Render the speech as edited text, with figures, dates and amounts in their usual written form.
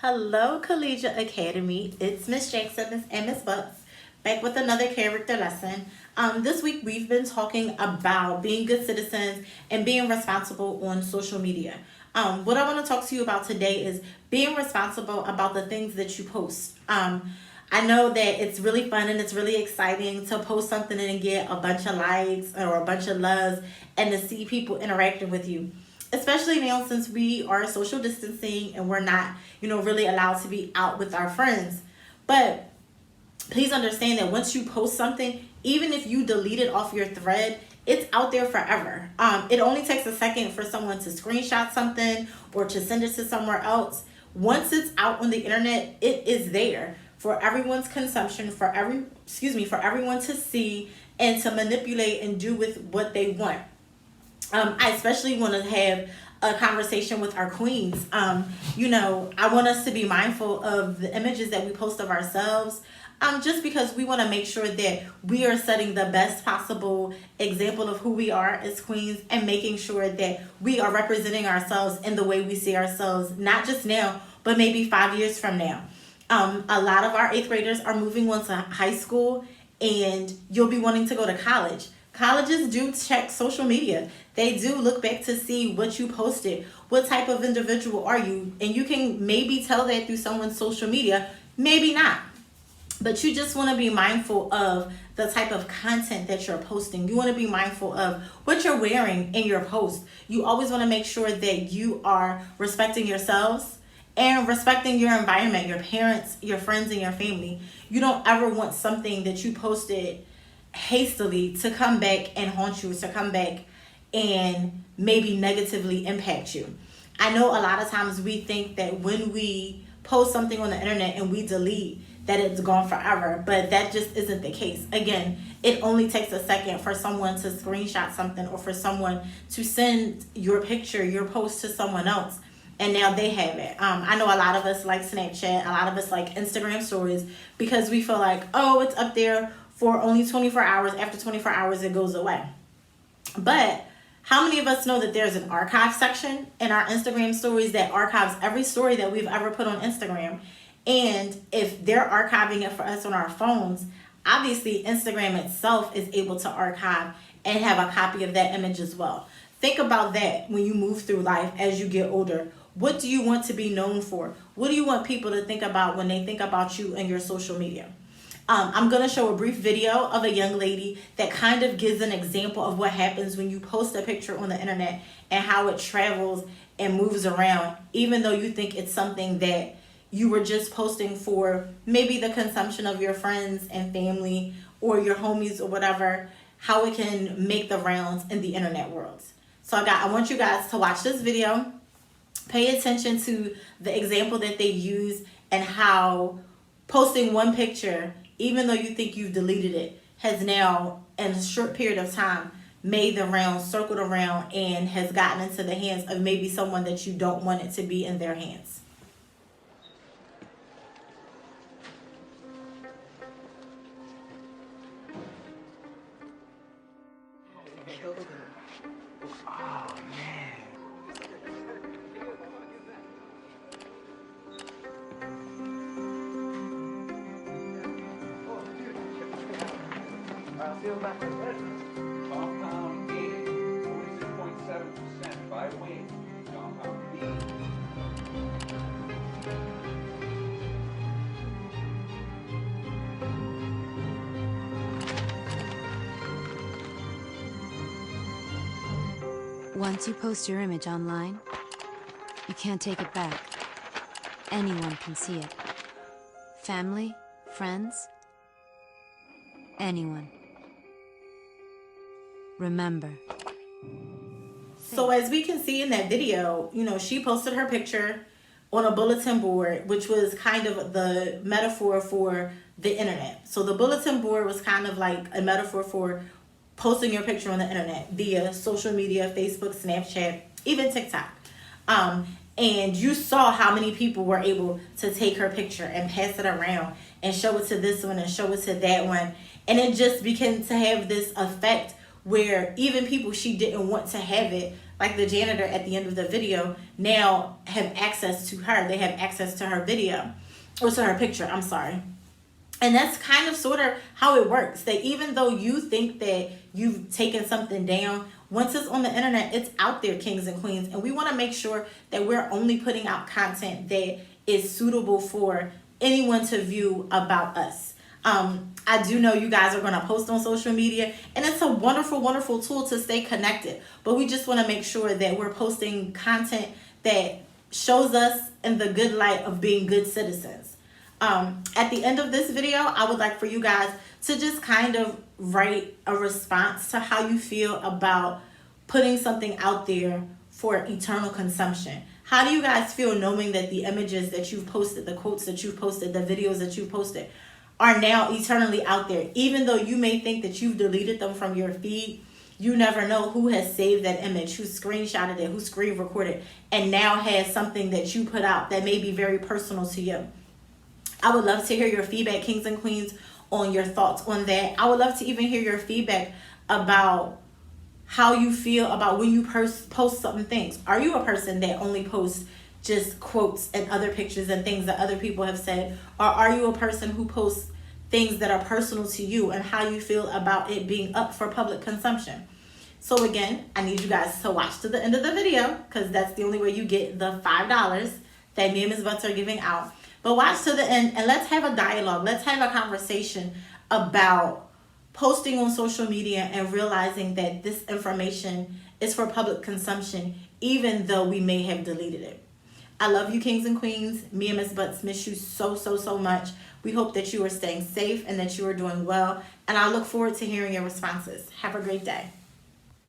Hello, Collegiate Academy. It's Miss Jackson and Miss Bucks back with another character lesson. This week we've been talking about being good citizens and being responsible on social media. What I want to talk to you about today is being responsible about the things that you post. I know that it's really fun and it's really exciting to post something and get a bunch of likes or a bunch of loves and to see people interacting with you, especially now since we are social distancing and we're not, really allowed to be out with our friends. But please understand that once you post something, even if you delete it off your thread, it's out there forever. It only takes a second for someone to screenshot something or to send it to somewhere else. Once it's out on the internet, it is there for everyone's consumption, for everyone to see and to manipulate and do with what they want. I especially want to have a conversation with our queens. I want us to be mindful of the images that we post of ourselves, just because we want to make sure that we are setting the best possible example of who we are as queens and making sure that we are representing ourselves in the way we see ourselves, not just now, but maybe 5 years from now. A lot of our eighth graders are moving on to high school, and you'll be wanting to go to college. Colleges do check social media. They do look back to see what you posted. What type of individual are you? And you can maybe tell that through someone's social media, maybe not. But you just want to be mindful of the type of content that you're posting. You want to be mindful of what you're wearing in your post. You always want to make sure that you are respecting yourselves and respecting your environment, your parents, your friends, and your family. You don't ever want something that you posted hastily to come back and haunt you, to come back and maybe negatively impact you. I know a lot of times we think that when we post something on the internet and we delete, that it's gone forever, but that just isn't the case. Again, it only takes a second for someone to screenshot something or for someone to send your picture, your post to someone else, and now they have it. I know a lot of us like Snapchat, a lot of us like Instagram stories because we feel like, oh, it's up there for only 24 hours. After 24 hours, it goes away. But how many of us know that there's an archive section in our Instagram stories that archives every story that we've ever put on Instagram? And if they're archiving it for us on our phones, obviously Instagram itself is able to archive and have a copy of that image as well. Think about that when you move through life as you get older. What do you want to be known for? What do you want people to think about when they think about you and your social media? I'm going to show a brief video of a young lady that kind of gives an example of what happens when you post a picture on the internet and how it travels and moves around, even though you think it's something that you were just posting for maybe the consumption of your friends and family or your homies or whatever, how it can make the rounds in the internet world. So I want you guys to watch this video, pay attention to the example that they use and how posting one picture, even though you think you've deleted it, has now, in a short period of time, made the rounds, circled around, and has gotten into the hands of maybe someone that you don't want it to be in their hands. Oh man. Compound A, 46.7% by weight. Compound B. Once you post your image online, you can't take it back. Anyone can see it. Family, friends, anyone. Remember. So as we can see in that video, she posted her picture on a bulletin board, which was kind of the metaphor for the internet. So the bulletin board was kind of like a metaphor for posting your picture on the internet via social media, Facebook, Snapchat, even TikTok. And you saw how many people were able to take her picture and pass it around and show it to this one and show it to that one. And it just began to have this effect where even people she didn't want to have it, like the janitor at the end of the video, now have access to her. They have access to her video, or to her picture, I'm sorry. And that's kind of sort of how it works. That even though you think that you've taken something down, once it's on the internet, it's out there, kings and queens. And we want to make sure that we're only putting out content that is suitable for anyone to view about us. I do know you guys are going to post on social media, and it's a wonderful, wonderful tool to stay connected. But we just want to make sure that we're posting content that shows us in the good light of being good citizens. At the end of this video, I would like for you guys to just kind of write a response to how you feel about putting something out there for eternal consumption. How do you guys feel knowing that the images that you've posted, the quotes that you've posted, the videos that you've posted are now eternally out there? Even though you may think that you've deleted them from your feed, you never know who has saved that image, who screenshotted it, who screen recorded, and now has something that you put out that may be very personal to you. I would love to hear your feedback, kings and queens, on your thoughts on that. I would love to even hear your feedback about how you feel about when you post certain things. Are you a person that only posts just quotes and other pictures and things that other people have said? Or are you a person who posts things that are personal to you and how you feel about it being up for public consumption? So again, I need you guys to watch to the end of the video, because that's the only way you get the $5 that me and Ms. Butts are giving out. But watch to the end and let's have a dialogue. Let's have a conversation about posting on social media and realizing that this information is for public consumption, even though we may have deleted it. I love you, kings and queens. Me and Ms. Butts miss you so, so, so much. We hope that you are staying safe and that you are doing well. And I look forward to hearing your responses. Have a great day.